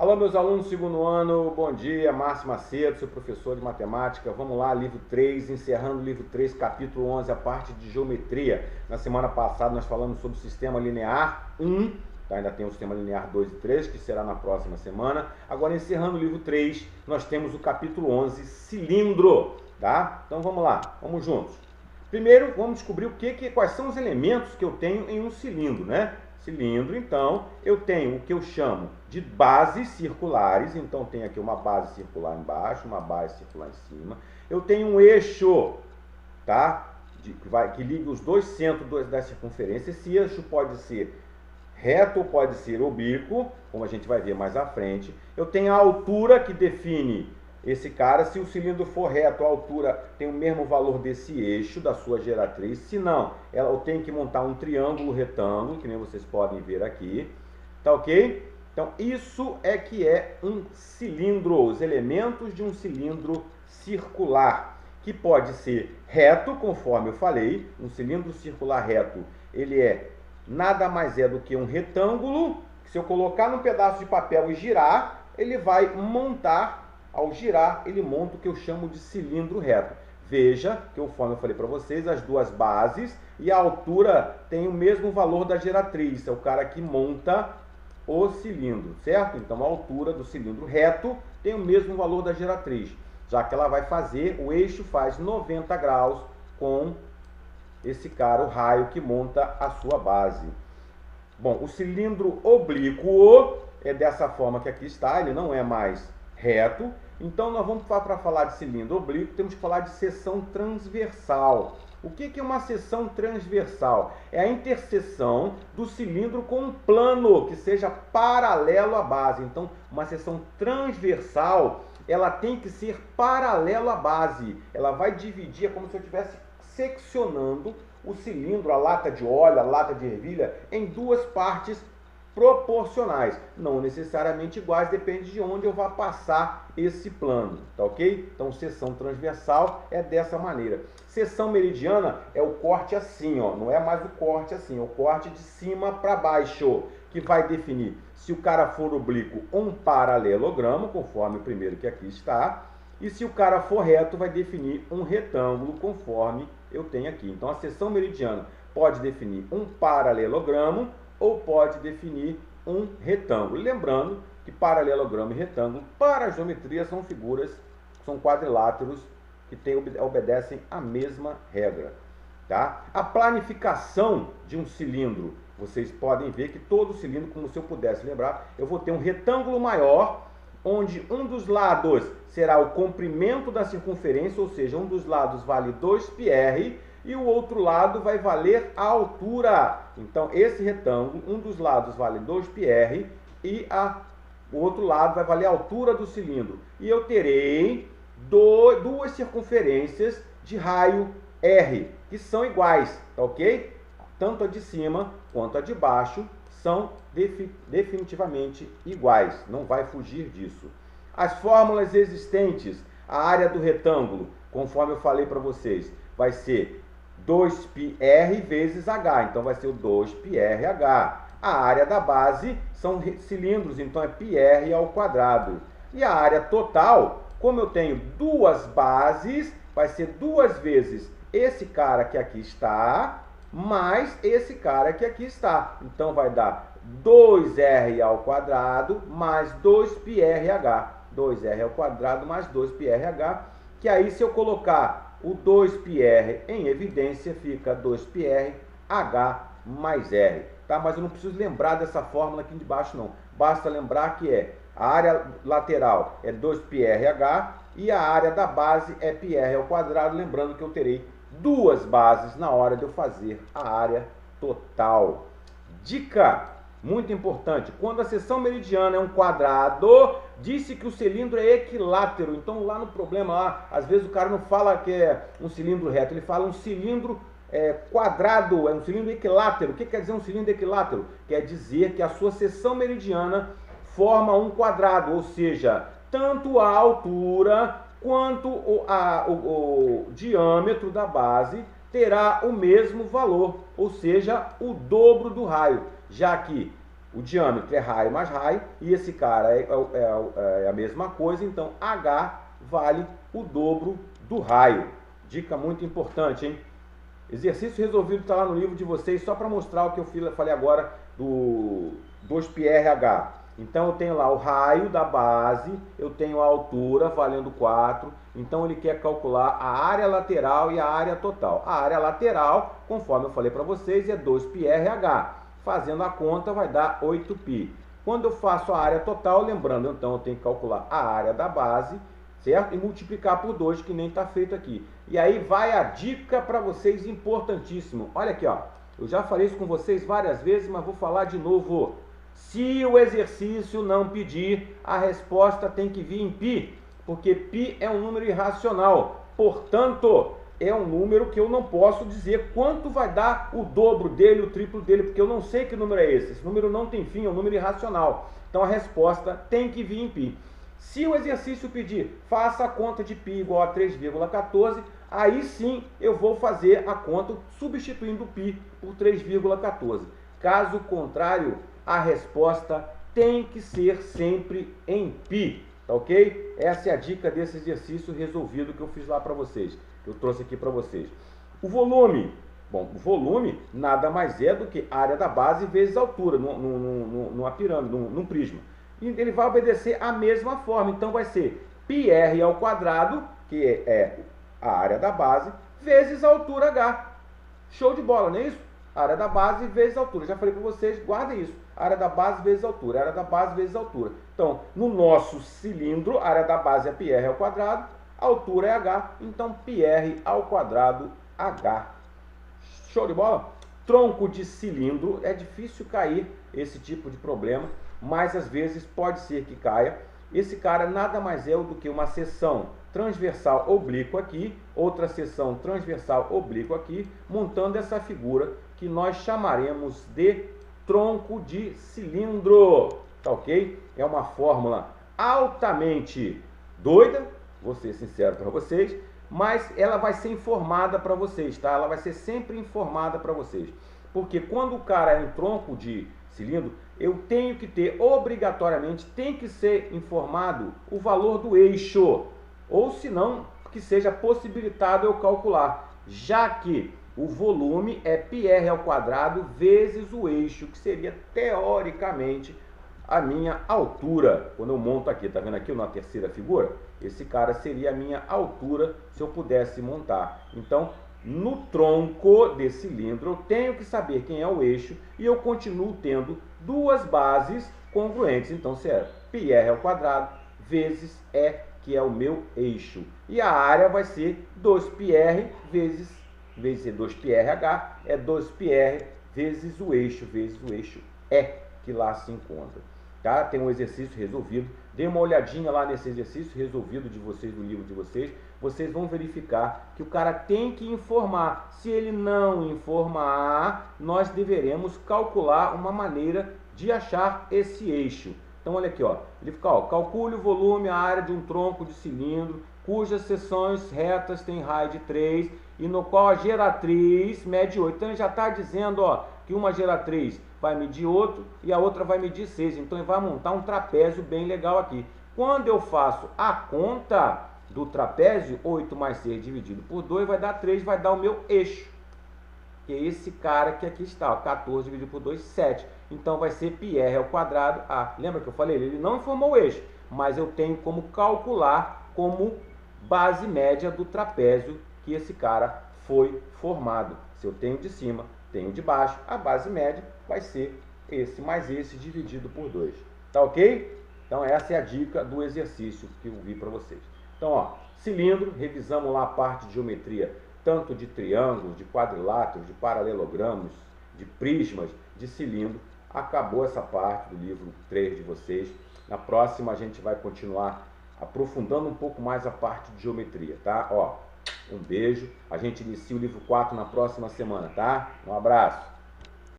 Alô, meus alunos do segundo ano, bom dia, Márcio Macedo, seu professor de matemática. Vamos lá, livro 3, encerrando o livro 3, capítulo 11, a parte de geometria. Na semana passada nós falamos sobre o sistema linear 1, tá? Ainda tem o sistema linear 2 e 3, que será na próxima semana. Agora, encerrando o livro 3, nós temos o capítulo 11, cilindro, tá? Então vamos lá, vamos juntos. Primeiro, vamos descobrir quais são os elementos que eu tenho em um cilindro, né? Cilindro, então, eu tenho o que eu chamo de bases circulares, então tem aqui uma base circular embaixo, uma base circular em cima. Eu tenho um eixo, tá? Que liga os dois centros da circunferência. Esse eixo pode ser reto ou pode ser oblíquo, como a gente vai ver mais à frente. Eu tenho a altura que define esse cara. Se o cilindro for reto, a altura tem o mesmo valor desse eixo, da sua geratriz. Se não, eu tenho que montar um triângulo retângulo, que nem vocês podem ver aqui. Tá ok? Então, isso é que é um cilindro, os elementos de um cilindro circular, que pode ser reto, conforme eu falei. Um cilindro circular reto, ele nada mais é do que um retângulo. Se eu colocar num pedaço de papel e girar, ele vai montar. Ao girar, ele monta o que eu chamo de cilindro reto. Veja que, conforme eu falei para vocês, as duas bases e a altura tem o mesmo valor da geratriz. É o cara que monta o cilindro, certo? Então, a altura do cilindro reto tem o mesmo valor da geratriz, já que ela vai fazer, o eixo faz 90 graus com esse cara, o raio que monta a sua base. Bom, o cilindro oblíquo é dessa forma que aqui está, ele não é mais reto. Então, nós vamos, para falar de cilindro oblíquo, temos que falar de seção transversal. O que é uma seção transversal? É a interseção do cilindro com um plano que seja paralelo à base. Então, uma seção transversal, ela tem que ser paralelo à base. Ela vai dividir, é como se eu estivesse seccionando o cilindro, a lata de óleo, a lata de ervilha, em duas partes proporcionais, não necessariamente iguais, depende de onde eu vá passar esse plano, tá ok? Então, seção transversal é dessa maneira. Seção meridiana é o corte assim, ó, não é mais o corte assim, é o corte de cima para baixo, que vai definir se o cara for oblíquo, um paralelogramo, conforme o primeiro que aqui está, e se o cara for reto, vai definir um retângulo, conforme eu tenho aqui. Então, a seção meridiana pode definir um paralelogramo, ou pode definir um retângulo. Lembrando que paralelogramo e retângulo, para a geometria, são figuras, são quadriláteros que obedecem à mesma regra. Tá? A planificação de um cilindro, vocês podem ver que todo cilindro, como se eu pudesse lembrar, eu vou ter um retângulo maior, onde um dos lados será o comprimento da circunferência, ou seja, um dos lados vale 2πr, e o outro lado vai valer a altura. Então, esse retângulo, um dos lados vale 2πr e o outro lado vai valer a altura do cilindro. E eu terei duas circunferências de raio R, que são iguais, tá ok? Tanto a de cima quanto a de baixo são definitivamente iguais, não vai fugir disso. As fórmulas existentes, a área do retângulo, conforme eu falei para vocês, vai ser 2πr vezes h, então vai ser o 2πrh. A área da base são cilindros, então é πr ao quadrado. E a área total, como eu tenho duas bases, vai ser 2 vezes esse cara que aqui está, mais esse cara que aqui está. Então vai dar 2r ao quadrado mais 2πrh. 2r ao quadrado mais 2πrh, que aí, se eu colocar o 2πr em evidência, fica 2πrh mais r. Tá? Mas eu não preciso lembrar dessa fórmula aqui de baixo, não. Basta lembrar que a área lateral é 2πrh e a área da base é πr ao quadrado. Lembrando que eu terei duas bases na hora de eu fazer a área total. Dica muito importante: quando a seção meridiana é um quadrado, disse que o cilindro é equilátero. Então, lá no problema, lá, às vezes o cara não fala que é um cilindro reto, ele fala um cilindro quadrado, é um cilindro equilátero. O que quer dizer um cilindro equilátero? Quer dizer que a sua seção meridiana forma um quadrado, ou seja, tanto a altura quanto o diâmetro da base terá o mesmo valor, ou seja, o dobro do raio, já que O diâmetro é raio mais raio, e esse cara é a mesma coisa, então H vale o dobro do raio. Dica muito importante, hein? Exercício resolvido está lá no livro de vocês, só para mostrar o que eu falei agora do 2πrh. Então eu tenho lá o raio da base, eu tenho a altura valendo 4, então ele quer calcular a área lateral e a área total. A área lateral, conforme eu falei para vocês, é 2πrh. Fazendo a conta vai dar 8π. Quando eu faço a área total, lembrando, então eu tenho que calcular a área da base, certo? E multiplicar por 2, que nem está feito aqui. E aí vai a dica para vocês, importantíssimo. Olha aqui, ó. Eu já falei isso com vocês várias vezes, mas vou falar de novo. Se o exercício não pedir, a resposta tem que vir em π, porque π é um número irracional. Portanto, é um número que eu não posso dizer quanto vai dar o dobro dele, o triplo dele, porque eu não sei que número é esse. Esse número não tem fim, é um número irracional. Então a resposta tem que vir em π. Se o exercício pedir, faça a conta de π igual a 3,14, aí sim eu vou fazer a conta substituindo π por 3,14. Caso contrário, a resposta tem que ser sempre em π, tá ok? Essa é a dica desse exercício resolvido que eu fiz lá para vocês, que eu trouxe aqui para vocês. O volume, bom, o volume nada mais é do que a área da base vezes a altura, numa pirâmide, num prisma. E ele vai obedecer a mesma forma, então vai ser πr ao quadrado, que é a área da base, vezes a altura h. Show de bola, não é isso? Área da base vezes a altura. Já falei para vocês, guardem isso. Área da base vezes a altura. Área da base vezes a altura. Então, no nosso cilindro, a área da base é πr ao quadrado, a altura é h, então πr ao quadrado h. Show de bola? Tronco de cilindro, é difícil cair esse tipo de problema, mas às vezes pode ser que caia. Esse cara nada mais é do que uma seção transversal oblíqua aqui, outra seção transversal oblíqua aqui, montando essa figura que nós chamaremos de tronco de cilindro, tá ok? É uma fórmula altamente doida, vou ser sincero para vocês, mas ela vai ser informada para vocês, tá? Ela vai ser sempre informada para vocês, porque quando o cara é um tronco de cilindro, eu tenho que ter, obrigatoriamente, tem que ser informado o valor do eixo, ou se não, que seja possibilitado eu calcular, já que o volume é πr ao quadrado vezes o eixo, que seria, teoricamente, a minha altura. Quando eu monto aqui, tá vendo aqui na terceira figura? Esse cara seria a minha altura se eu pudesse montar. Então, no tronco desse cilindro, eu tenho que saber quem é o eixo e eu continuo tendo duas bases congruentes. Então, se é πr ao quadrado vezes E, que é o meu eixo. E a área vai ser 2πr vezes 2πrh, é 2πr vezes o eixo E, que lá se encontra. Tá? Tem um exercício resolvido. Dê uma olhadinha lá nesse exercício resolvido de vocês, do livro de vocês. Vocês vão verificar que o cara tem que informar. Se ele não informar, nós deveremos calcular uma maneira de achar esse eixo. Então, olha aqui, ó. Ele fica, ó, calcule o volume, a área de um tronco de cilindro, cujas seções retas têm raio de 3 e no qual a geratriz mede 8. Então, ele já está dizendo, ó, que uma geratriz vai medir 8 e a outra vai medir 6. Então, ele vai montar um trapézio bem legal aqui. Quando eu faço a conta do trapézio, 8 mais 6 dividido por 2 vai dar 3, vai dar o meu eixo. Que é esse cara que aqui está, ó, 14 dividido por 2, 7. Então vai ser πr ao quadrado A. Lembra que eu falei? Ele não informou o eixo, mas eu tenho como calcular como base média do trapézio que esse cara foi formado. Se eu tenho de cima, tenho de baixo, a base média vai ser esse mais esse dividido por 2. Tá ok? Então essa é a dica do exercício que eu vi para vocês. Então, ó, cilindro, revisamos lá a parte de geometria, tanto de triângulos, de quadriláteros, de paralelogramos, de prismas, de cilindro. Acabou essa parte do livro 3 de vocês. Na próxima a gente vai continuar aprofundando um pouco mais a parte de geometria, tá? Ó, um beijo. A gente inicia o livro 4 na próxima semana, tá? Um abraço.